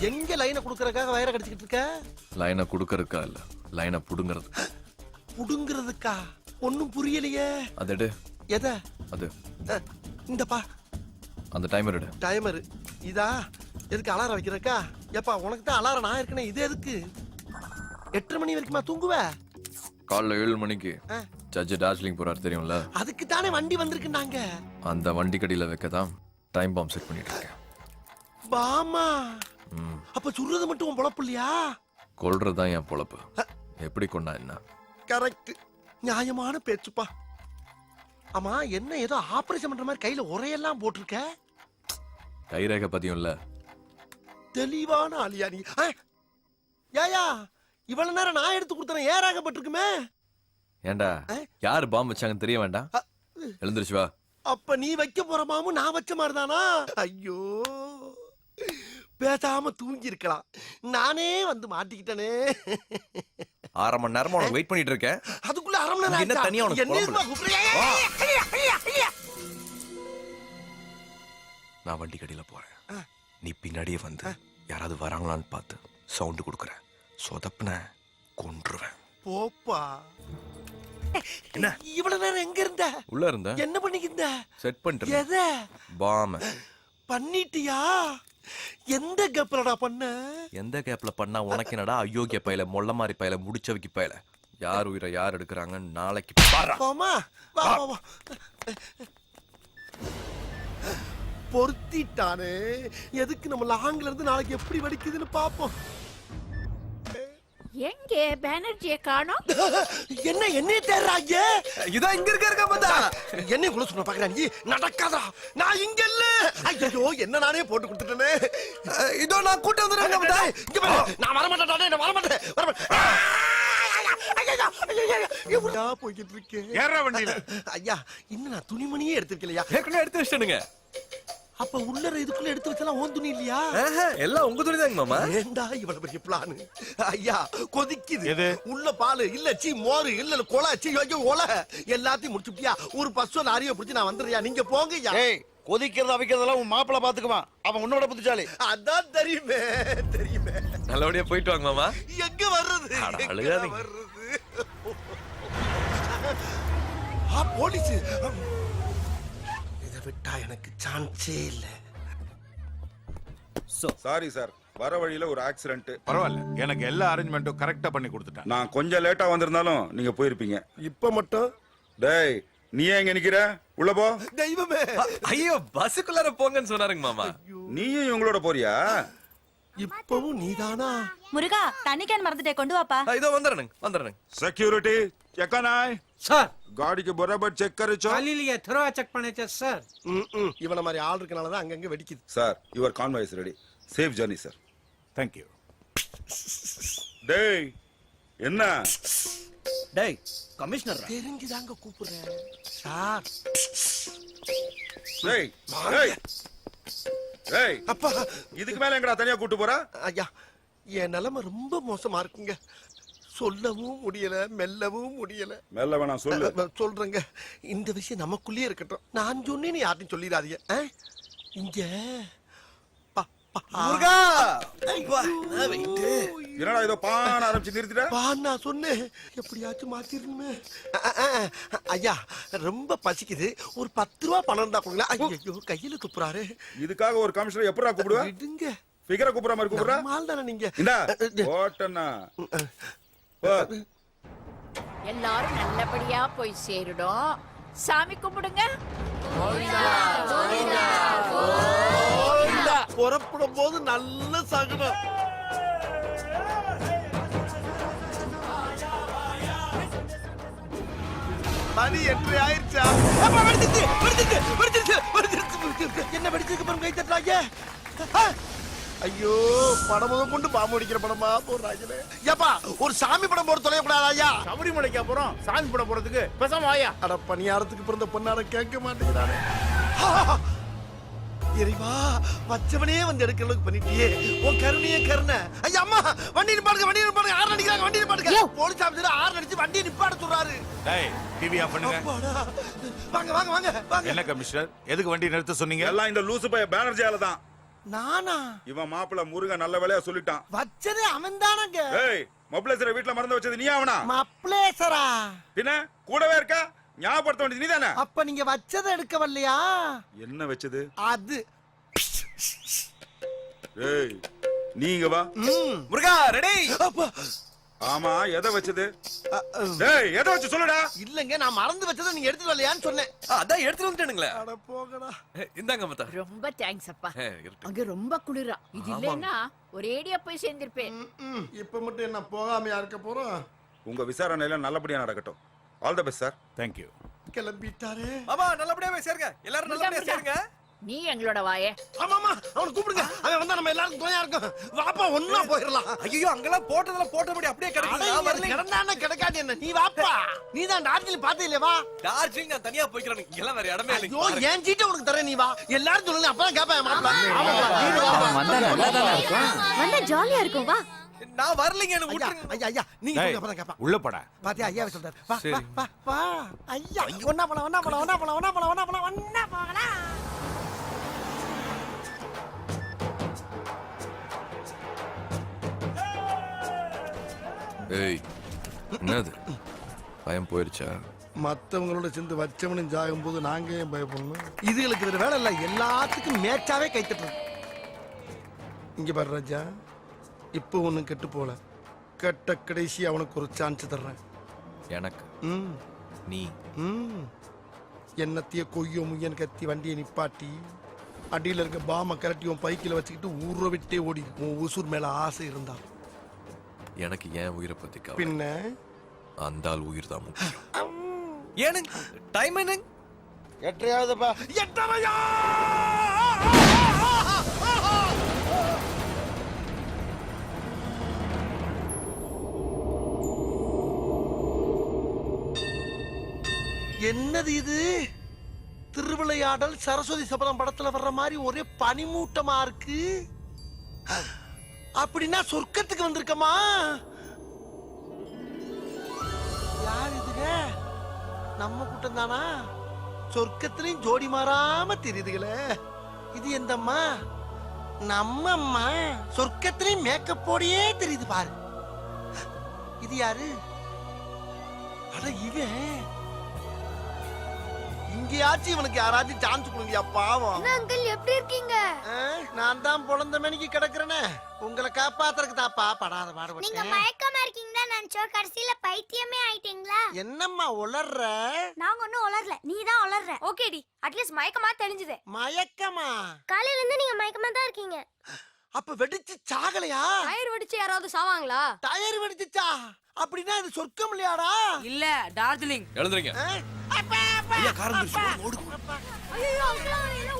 எங்க லைனை குடுக்கறதுக்காக வயரை கடிச்சிட்டு இருக்க? லைனை குடுக்கறதுக்கா இல்ல, லைனை புடுங்கிறது. புடுங்கிறதுக்கா? ஒண்ணும் புரியலையே. அது எடு. எத? அது இந்தப்பா அந்த டைமர் எடு. டைமர் இதா? எதுக்கு அலாரம் வைக்கிறக்கா? ஏப்பா உனக்கு தான் அலாரம் நான் இருக்கனே, இது எதுக்கு? 8:30 மணி வரைக்குமா தூங்குவ? காலைல 7 மணிக்கு ஜட்ஜ் டார்ஜிலிங் போறாரு தெரியும்ல? அதுக்கு தானே வண்டி வந்திருக்குன்னாங்க. அந்த வண்டி கடியில வைக்கதான் டைம் பாம் செட் பண்ணிட்டு இருக்கேன். பாமா? அப்ப சுடுறது மட்டும் உன் பொழப்பு இல்லையா? கொல்றதுதான் என் பொழப்பு. எப்படி கொண்டா என்ன? கரெக்ட், நியாயமான பேச்சுப்பா. ஆமா, என்ன ஏதோ ஆபரேஷன் பண்ற மாதிரி கையில உரையெல்லாம் போட்டிருக்க? கைரேகை பதியும் இல்ல. தெளிவான ஆளியா நீ. ஏயா இவ்வளவு நேரம் நான் எடுத்து கொடுத்தேன், ஏறாகப்பட்டிருக்குமே. ஏண்டா யாரு பாம் வச்சாங்கன்னு தெரிய வேண்டாம்? எழுந்திருச்சு வா. அப்ப நீ வைக்க போற மாமு நான் வச்ச மாதிரிதானா? ஐயோ, பேசாம தூங்கி இருக்கலாம், நானே வந்து மாட்டிக்கிட்டனே. 1/2 மணி நேரமா உனக்கு வெயிட் பண்ணிட்டு இருக்கேன். அதுக்குள்ள 1/2 மணி நேரம் என்ன தனியா உனக்கு நான் வண்டி கடியில போறேன், நீ பின்னாடியே வந்து யாராவது வராங்களான்னு பார்த்து சவுண்ட் கொடுக்குற. சொதப்புன கொன்றுவேன். போப்பா. என்ன இவ்வளவு நேரம் எங்க இருந்த? உள்ள இருந்த. என்ன பண்ணிக்கிந்த? செட் பண்ணிட்டு. எத பாம் பண்ணிட்டியா? எந்த கேப்லடா பண்ண? எந்த கேப்ல பண்ணா உனக்கு என்னடா? அயோக்கிய பையல, மொள்ள மாதிரி பையல, முடிச்சவைக்கு பையல. யார் உயிரை யார் எடுக்கிறாங்க நாளைக்கு பாரு. போமா, வா வா வா. பொருத்திட்டானே. எதுக்கு நம்ம லாங்ல இருந்து நாளைக்கு எப்படி வடிக்குதுன்னு பாப்போம். எங்கே பானர்ஜியை காணோம்? என்ன என்னைய தேடுறாங்க? இதான் இங்க இருக்க பார்த்தா என்னைய குள்ள சொன்ன பாக்குறேன். நீ நடக்காதா? நான் இங்க இல்ல. ஐயோ, என்ன நானே போட்டு கொடுத்துட்டேனே. இதோ நான் கூட்டி வந்துறேன் பார்த்தா. இங்க பாரு, நான் வர மாட்டேன், நான் வர மாட்டேன், வர மாட்டேன். எப்படா போய்கிட்டு இருக்கேன்? ஏற வண்டியில. ஐயா, இன்னும் நான் துணிமணியே எடுத்துக்கலையா? ஏற்கனவே எடுத்து வச்சிட்டேனுங்க. அப்ப உள்ள இதுக்குள்ள எடுத்து வச்சலாம் ஓன் துணி இல்லையா? எல்லாம் உங்க துணி தாங்க மாமா. ஏண்டா இவ்வளவு பெரிய பிளான்? ஐயா கொதிக்குது. எது? உள்ள பால் இல்ல, சீ மோர் இல்ல, கொலை சீ ஒல எல்லாத்தையும் முடிச்சுட்டியா? ஒரு பஸ்ஸோ லாரியோ பிடிச்சு நான் வந்துடுறியா? நீங்க போங்க ஐயா. ஏய், கொதிக்கிறது அவிக்கிறதெல்லாம் உன் மாப்பிள்ள பாத்துக்குவான். அவன் உன்னோட புத்திசாலி. அதான் தெரியுமே தெரியுமே. நல்லபடியா போயிட்டு வாங்க மாமா. எங்க வர்றது? அழுகாதீங்க. வர்றது போலீஸ். இதை விட்டா எனக்கு சான்ஸே இல்ல. சாரி சார், வர வழியில ஒரு ஆக்சிடென்ட். பரவாயில்ல, எனக்கு எல்லா அரேஞ்ச்மெண்ட்டும் கரெக்டா பண்ணி கொடுத்துட்டான். நான் கொஞ்சம் லேட்டா வந்திருந்தாலும் நீங்க போயிருப்பீங்க. இப்ப மட்டும் டேய், நீ ஏன் இங்க நிக்கிற? உள்ள போ. தெய்வமே. ஐயோ, பஸ்ஸுக்குள்ளார போங்கன்னு சொன்னாருங்க மாமா. நீயும் இவங்களோட போறியா? இப்பவும் நீதானா? முருகா, தண்ணி கேன் மறந்துட்டே, கொண்டு வாப்பா. இதோ வந்துடுறேங்க. सिक्योरिटी चेक आए सर। गाड़ी के बराबर चेक करे छो. खाली लिए थोड़ा चेक பண்ணே சார். இவன மாதிரி ஆள் இருக்கனால தான் அங்கங்க வெடிக்குது. Sir, your convoy is ready. Safe journey, sir. Thank you. டேய், என்ன? டேய், கமிஷனர். தெரிஞ்சுதாங்க கூப்பிடுறேன் சார். டேய், டேய். டேய், அப்பா, இதுக்கு மேல எங்கடா தனியா கூட்டி போற? ஐயா, என் நிலைமை ரொம்ப மோசமா இருக்குங்க. சொல்லவும் முடியல, மெல்லவும் முடியல. மெல்ல வேணாம், சொல்லு. சொல்றேங்க, இந்த விஷயம் நமக்குள்ளேயே இருக்கட்டும். நான் சொன்னேன்னு யார்ட்டையும் சொல்லிடாதீங்க. இங்க முருகா, என்னடா இதோ பான ஆரம்பிச்சு நிறுத்திட்ட? நான் சொன்னேன், எப்படியாச்சும் மாத்திரணுமே. ஐயா, ரொம்ப பசிக்குது, ஒரு 10 ரூபா பணம் இருந்தா கொடுங்களா? ஐயோ, கையில துப்புறாரு. இதுக்காக ஒரு கமிஷனர் எப்படா கூப்பிடுவ? விடுங்க. ஃபிகரா கூப்பிடுற மாதிரி கூப்பிடுற? மால் தானே நீங்க. இந்தா ஓட்டனா. எல்லாரும் நல்லபடியா போய் சேருடும். சாமி கும்பிடுங்க. புறப்படும் போது நல்ல சகுனம். மணி 8 ஆயிடுச்சா? என்ன வெடிச்சதுக்கு அப்புறம் கை தட்டுறாங்க? ஐயோ, படம் முதல் கொண்டு பாம்பு அடிக்கிற படமா போடுறாங்களே. ஏப்பா, ஒரு சாமி படம் போட தொலைய கூடாதா ஐயா? சபரிமலைக்கு அப்புறம் சாமி பட போறதுக்கு பேசாம ஆயா. அட, பணியாரத்துக்கு பிறந்த பொண்ணார கேட்க மாட்டேங்கிறானே. இறைவா, பச்சவனே வந்து எடுக்கிற அளவுக்கு பண்ணிட்டியே, உன் கருணையே கருணை. ஐயா, அம்மா, வண்டி நிப்பாடுங்க, ஆறு அடிக்கிறாங்க, வண்டி நிப்பாடுங்க. போலீஸ் ஆபீசர் ஆறு அடிச்சு வண்டியை நிப்பாட சொல்றாரு. டேய், டிவி ஆஃப் பண்ணுங்க. வாங்க வாங்க வாங்க வாங்க. என்ன கமிஷனர், எதுக்கு வண்டி நிறுத்த சொன்னீங்க? எல்லாம் இந்த லூசு பைய பானர்ஜியால தான். நானா இவன் மாப்பிள்ள முருகன் நல்ல வேலையா சொல்லிட்டான். வச்சது அவன் தானங்க. ஏய் மொபைலேசரை வீட்டுல மறந்து வச்சது நீ அவனா? மப்ளேசரா? பின்ன கூடவே இருக்க, ஞாபகப்படுத்த வேண்டியது நீதானே. அப்ப நீங்க வச்சதை எடுக்க வரலையா? என்ன வச்சது? அது ஏய் நீங்க வா. முருகா ரெடி. ஆமா எதை வச்சது? ஏய் எதை வச்சு சொல்லுடா. இல்லங்க, நான் மறந்து வச்சதை நீங்க எடுத்துட்டு வரலையான்னு சொன்னேன். அதான் எடுத்துட்டு வந்துட்டேனுங்களே. அட போங்கடா. இந்தாங்க மத்தா. ரொம்ப தேங்க்ஸ் அப்பா. இருக்கட்டும். அங்க ரொம்ப குளிரா. இது இல்லைன்னா ஒரேடியா போய் சேர்ந்திருப்பேன். இப்ப மட்டும் என்ன போகாமையா இருக்க போறோம்? உங்க விசாரணையில நல்லபடியா நடக்கட்டும். All the best sir. Thank you. கிளம்பிட்டாரு. ஆமா நல்லபடியா போய் சேருங்க. எல்லாரும் நல்லபடியா சேருங்க. நீ எங்களோட வாயே. ஆமாமா, அவனை கூப்பிடுங்க. அவன் வந்தா நம்ம எல்லாரும் துணையா இருக்கும். வாப்பா ஒண்ணா போயிடலாம். ஐயோ அங்கெல்லாம் போட்டபடி அப்படியே கிடந்தானே கிடக்காது என்ன. நீ வாப்பா. நீ தான் டார்ஜிலிங் பார்த்தே இல்லையா? வா. டார்ஜிலிங் நான் தனியா போய்க்கிறேன். இங்கெல்லாம் வேற இடமே இல்லை. ஐயோ என் சீட்டை உனக்கு தரேன், நீ வா. எல்லாரும் சொல்லுங்க, அப்பதான் கேட்பேன் மாப்பிள்ள. வந்தா ஜாலியா இருக்கும் வா. நான் வரலைங்க, என்ன ஐயா விட்டுருங்க. ஐயா ஐயா, நீங்க சொல்லுங்க, அப்பதான் கேட்பேன். உள்ள போடா. பாத்தியா ஐயா சொல்றாரு. வா சரி. வா வா வா. ஐயா ஒண்ணா போலாம் ஒண்ணா போலாம் ஒண்ணா போலாம் ஒண்ணா போலாம் ஒண்ணா போலாம் ஒண்ணா போகலாம். ஏய் என்னது பயம் போயிருச்சா? மத்தவங்களோட சேர்ந்து வச்சவனும் ஜாகும் போது நாங்க ஏன் பயப்படணும்? இதுகளுக்கு வேற வேலை இல்ல, எல்லாத்துக்கும் மேட்சாவே கைத்தட்டணும். இங்க பாரு ராஜா, இப்போ ஒண்ணும் கெட்டு போல. கெட்ட கடைசி அவனுக்கு ஒரு சான்ஸ் தர்றேன். எனக்கு ம் நீ ம் என்னத்தைய கொய்யோ முய்யன் கத்தி வண்டியை நிப்பாட்டி அடியில இருக்க பாம கரட்டி உன் பைக்கில வச்சுக்கிட்டு ஊற விட்டே ஓடி உன் உசூர் மேல ஆசை இருந்தா எனக்கு ஏன் உயிரை பத்தி கவலை. பின்ன அந்த ஆள் உயிர் தான் முக்கியம். ஏனுங்க டைம் என்னங்க? எட்டையாவதுப்பா. எட்டரையா? என்னது இது? திருவிளையாடல் சரஸ்வதி சபதம் படத்துல வர்ற மாதிரி ஒரே பனிமூட்டமா இருக்கு. அப்படின்னா சொர்க்கத்துக்கு வந்திருக்கமா? யார் இதுங்க? நம்ம கூட்டம் தானா? சொர்க்கத்திலையும் ஜோடி மாறாம தெரியுதுங்களே. இது எந்த அம்மா? நம்ம அம்மா. சொர்க்கத்திலையும் மேக்கப் போடியே தெரியுது பாரு. இது யாரு? அட இவன். இங்கேயாச்சும் இவனுக்கு யாராச்சும் சான்ஸ் கொடுங்கயா, பாவம். அங்கிள் எப்படி இருக்கீங்க? நான் தான் பொழந்த மணிக்கு கிடக்குறேனே, உங்களை காப்பாத்துறதுக்கு தாப்பா படாத நீங்க பாடுபட்டேன். மயக்கமா இருக்கீங்களா நினைச்சோம், கடைசியில பைத்தியமே ஆயிட்டீங்களா? என்னம்மா உளர்ற? நாங்க ஒண்ணும் உளரல, நீ தான் உளர்ற. ஓகேடி, அட்லீஸ்ட் மயக்கமா தெரிஞ்சது. மயக்கமா? காலையில இருந்து நீங்க மயக்கமா தான் இருக்கீங்க. அப்ப வெடிச்சு சாகலையா? டயர் வெடிச்சு யாராவது சாவாங்களா? டயர் வெடிச்சுச்சா? அப்படின்னா இது சொர்க்கம் இல்லையாடா? இல்ல டார்ஜிலிங். எழுந்துறீங்க. அப்பா, அப்பா, ஐயா காரம் அப்பா. ஓடு. ஐயோ அங்கிள், அவன் என்ன